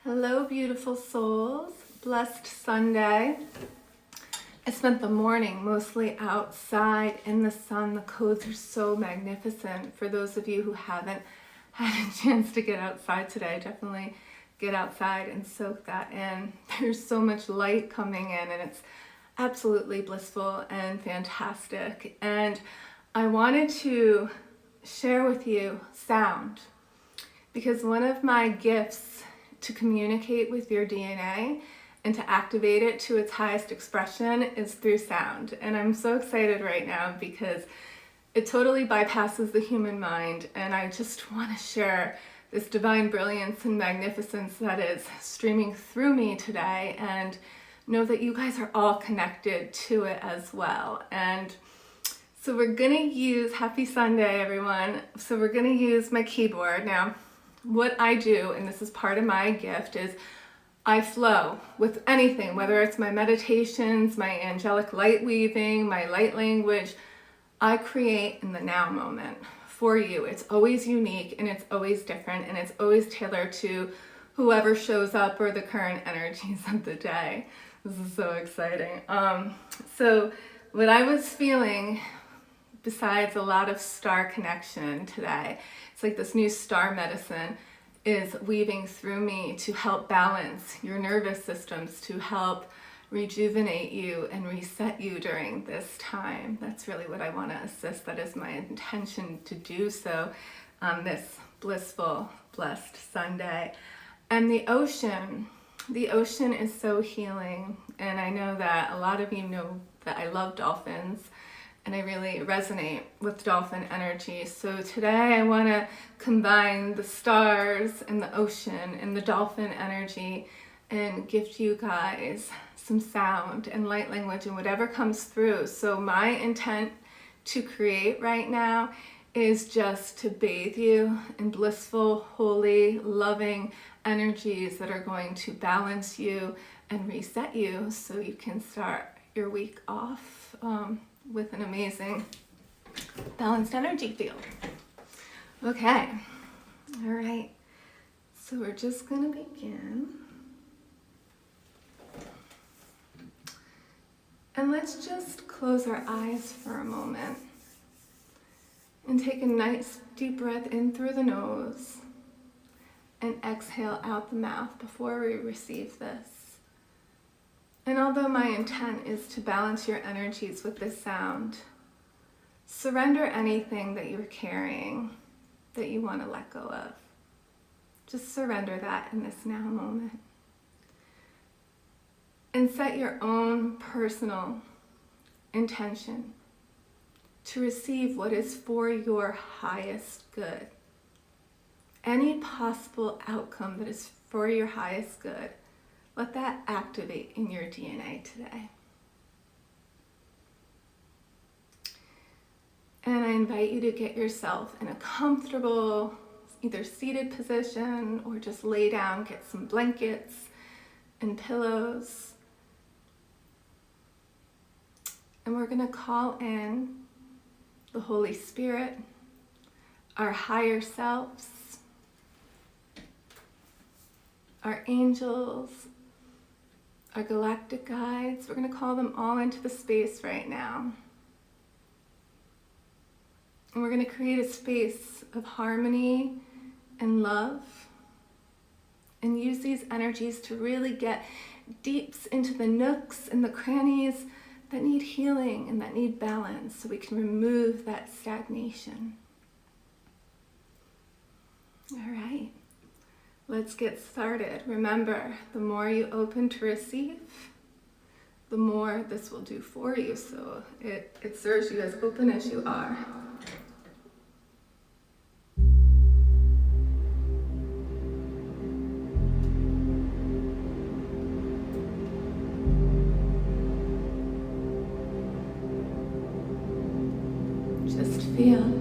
Hello, beautiful souls. Blessed Sunday. I spent the morning mostly outside in the sun. The codes are so magnificent. For those of you who haven't had a chance to get outside today, definitely get outside and soak that in. There's so much light coming in and it's absolutely blissful and fantastic. And I wanted to share with you sound, because one of my gifts to communicate with your DNA and to activate it to its highest expression is through sound. And I'm so excited right now because it totally bypasses the human mind, and I just want to share this divine brilliance and magnificence that is streaming through me today, and know that you guys are all connected to it as well. And so we're gonna use, happy Sunday everyone, so we're gonna use my keyboard. Now what I do, and this is part of my gift, is I flow with anything, whether it's my meditations, my angelic light weaving, my light language. I create in the now moment for you. It's always unique and it's always different and it's always tailored to whoever shows up or the current energies of the day. This is so exciting. So what I was feeling, besides a lot of star connection today, it's like this new star medicine is weaving through me to help balance your nervous systems, to help rejuvenate you and reset you during this time. That's really what I want to assist. That is my intention to do so on this blissful, blessed Sunday. And the ocean is so healing. And I know that a lot of you know that I love dolphins, and I really resonate with dolphin energy. So today I want to combine the stars and the ocean and the dolphin energy and gift you guys some sound and light language and whatever comes through. So my intent to create right now is just to bathe you in blissful, holy, loving energies that are going to balance you and reset you so you can start your week off with an amazing balanced energy field. Okay, all right, so we're just gonna begin. And let's just close our eyes for a moment and take a nice deep breath in through the nose and exhale out the mouth before we receive this. And although my intent is to balance your energies with this sound, surrender anything that you're carrying that you want to let go of. Just surrender that in this now moment. And set your own personal intention to receive what is for your highest good. Any possible outcome that is for your highest good, let that activate in your DNA today. And I invite you to get yourself in a comfortable, either seated position or just lay down, get some blankets and pillows. And we're going to call in the Holy Spirit, our higher selves, our angels, our galactic guides. We're going to call them all into the space right now. And we're going to create a space of harmony and love, and use these energies to really get deep into the nooks and the crannies that need healing and that need balance, so we can remove that stagnation. All right. Let's get started. Remember, the more you open to receive, the more this will do for you. So it serves you as open as you are. Just feel.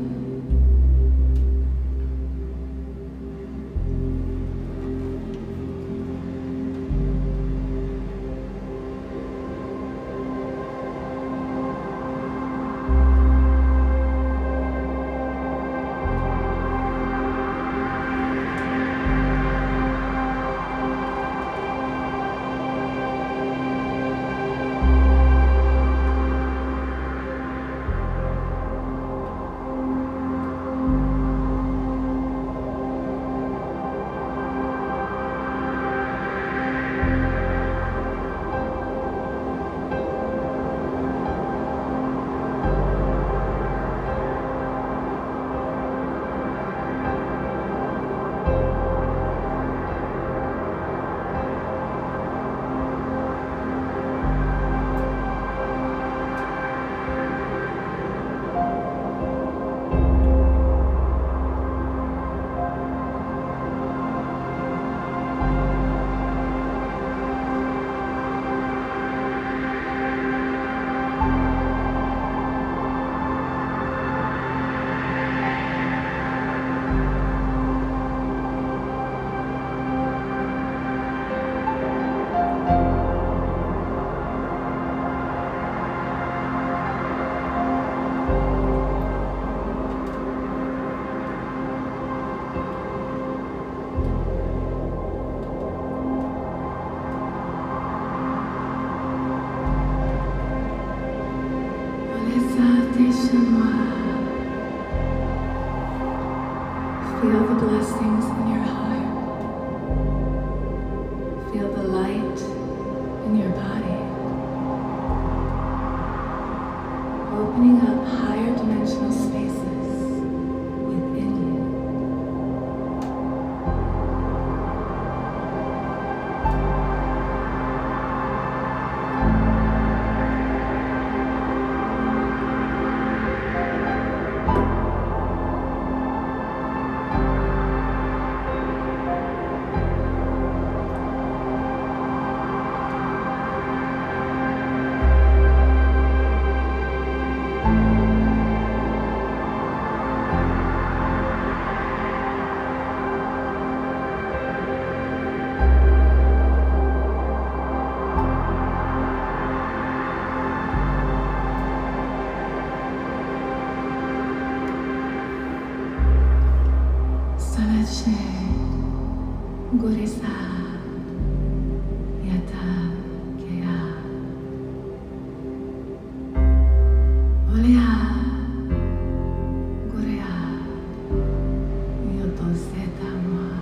Feel the light in your body, opening up higher dimensional spaces within you. Sanache, Goresa, Yata, Kea, Olea, Gorea, Yoto Zeta Moa.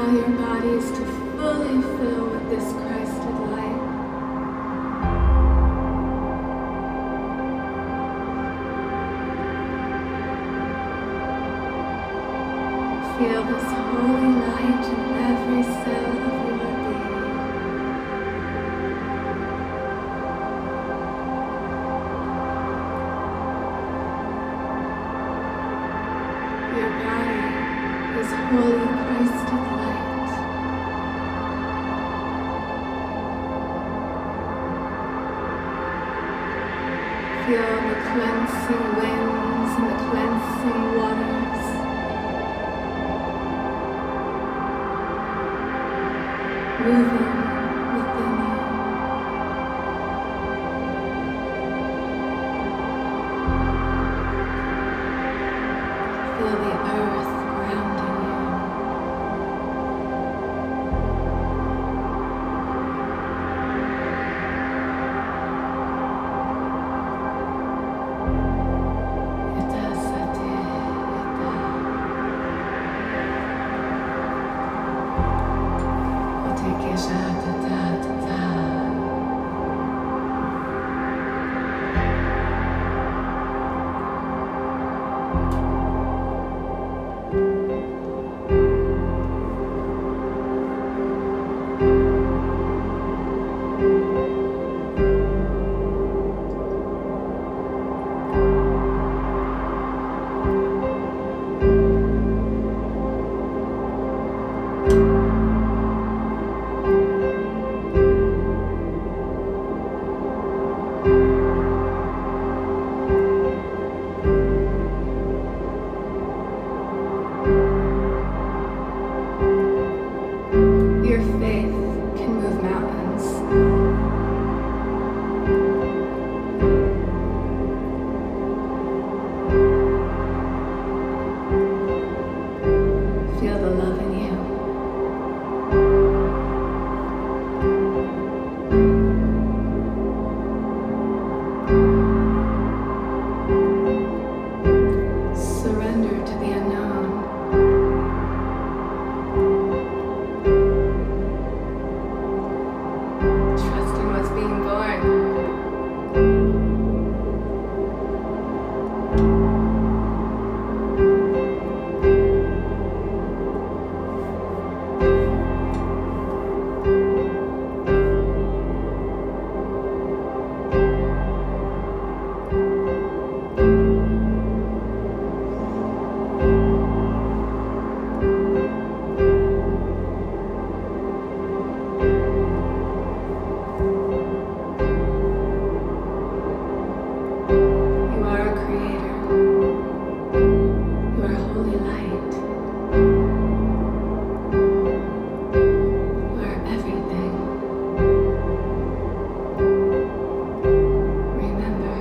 allow your bodies to fully fill with this Christed light. Feel this holy light in every cell of your being. Your body is holy Christed light. Feel the cleansing winds and the cleansing waters. Moving within you. Feel the earth grounding you. Your faith can move mountains. Feel the love in you. Surrender to the unknown. Trust in what's being born. You are a creator. You are holy light. You are everything. Remember.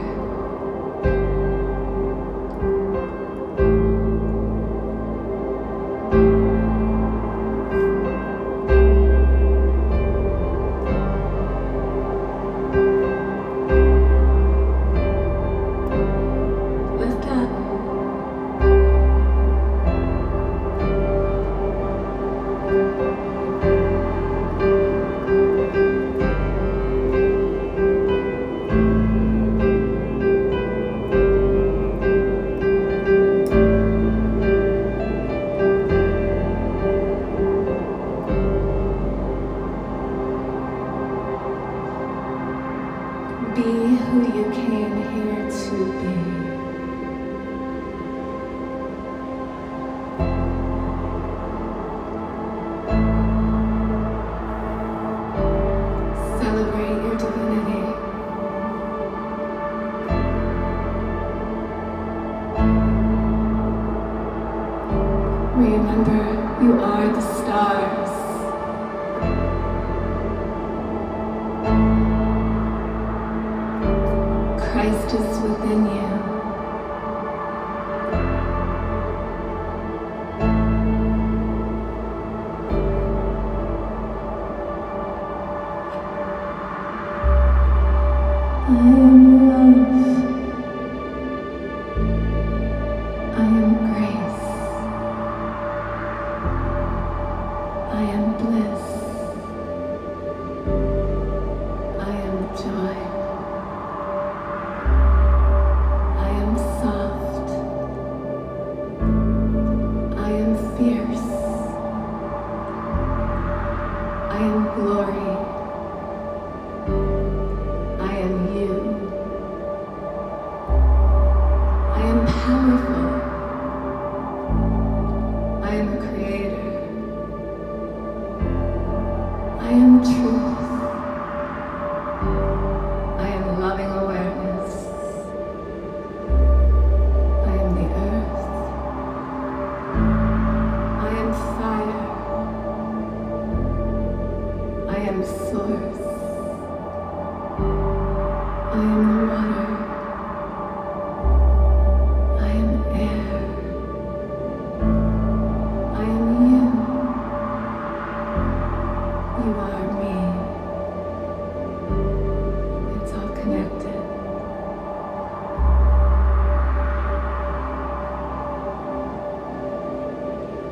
Lift up. Be who you came here to be. Celebrate your divinity. Remember, you are the stars. Christ is within you. I am love. I am grace. I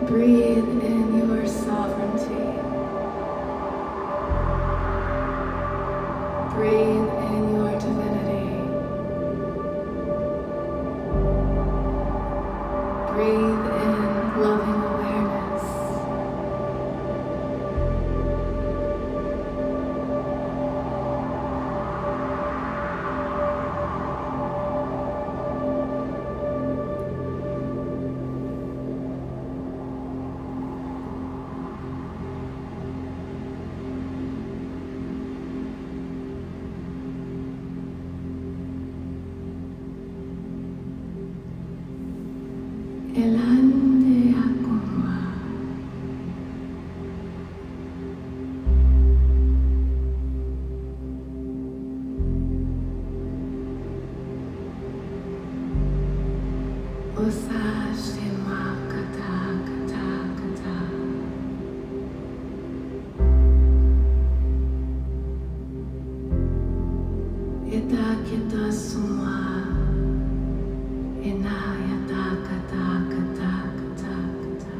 Breathe in your sovereignty. Breathe in your divinity. Breathe in loving awareness. Elande akuma. Osashima kata kata kata. Ita kita semua. Inayata kata kata kata kata.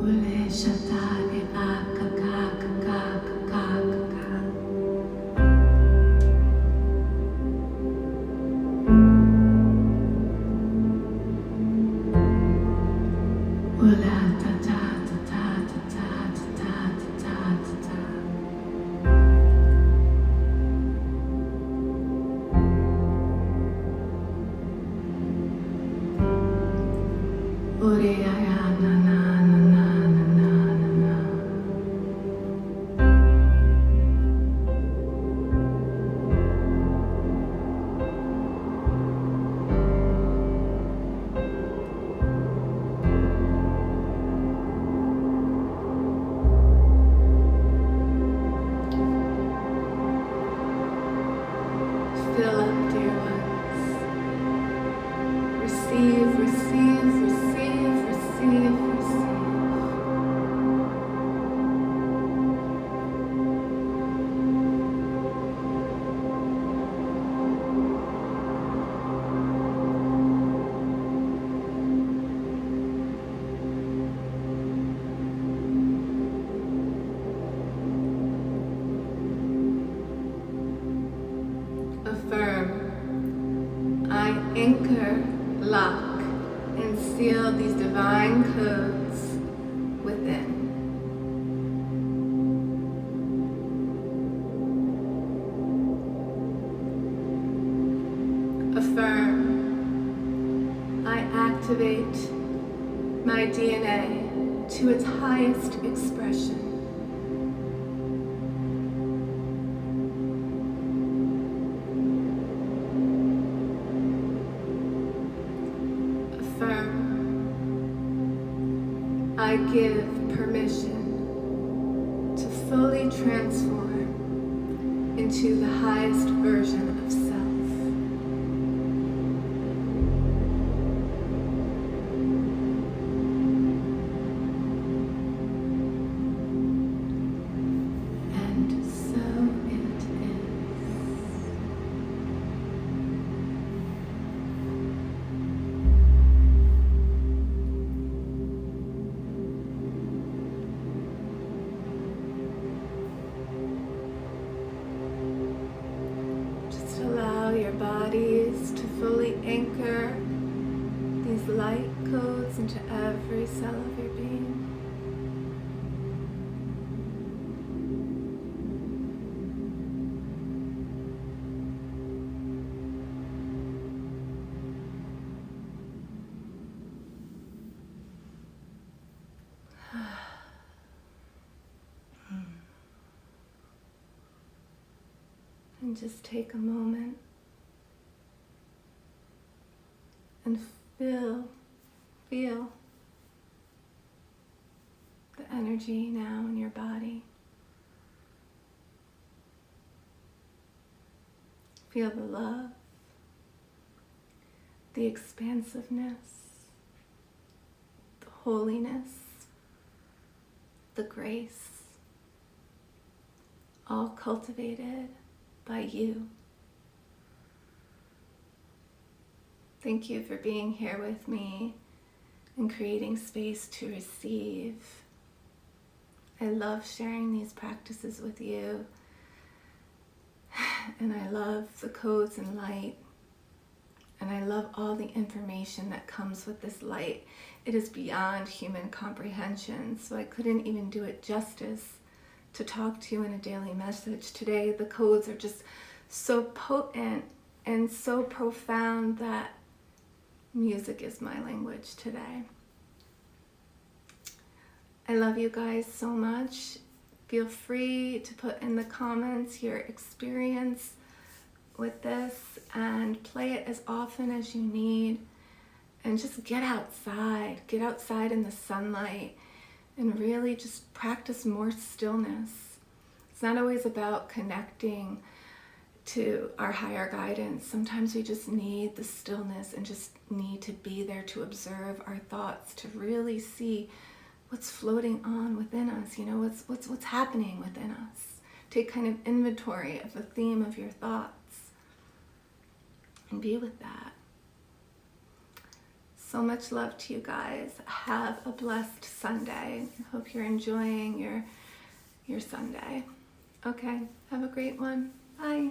Ule shatane akaka kaka kaka kaka. Ula ta ta ta ta ta ta ta ta ta. Ore aya na na na na na na na na. Fill up, dear ones. Receive, receive, receive, receive, receive. Affirm, I anchor, lock, and seal these divine codes within. Affirm, I activate my DNA to its highest expression. Affirm, I give permission to fully transform into the highest version of self. And so it is. Just allow your bodies to fully anchor these light codes into every cell of your being. And just take a moment and feel the energy now in your body. Feel the love, the expansiveness, the holiness, the grace, all cultivated by you. Thank you for being here with me and creating space to receive. I love sharing these practices with you, and I love the codes and light, and I love all the information that comes with this light. It is beyond human comprehension, so I couldn't even do it justice to talk to you in a daily message today. The codes are just so potent and so profound that music is my language today. I love you guys so much. Feel free to put in the comments your experience with this and play it as often as you need, and just get outside in the sunlight and really just practice more stillness. It's not always about connecting to our higher guidance. Sometimes we just need the stillness and just need to be there to observe our thoughts, to really see what's floating on within us, what's happening within us. Take kind of inventory of the theme of your thoughts and be with that. So much love to you guys. Have a blessed Sunday. I hope you're enjoying your Sunday. Okay, have a great one. Bye.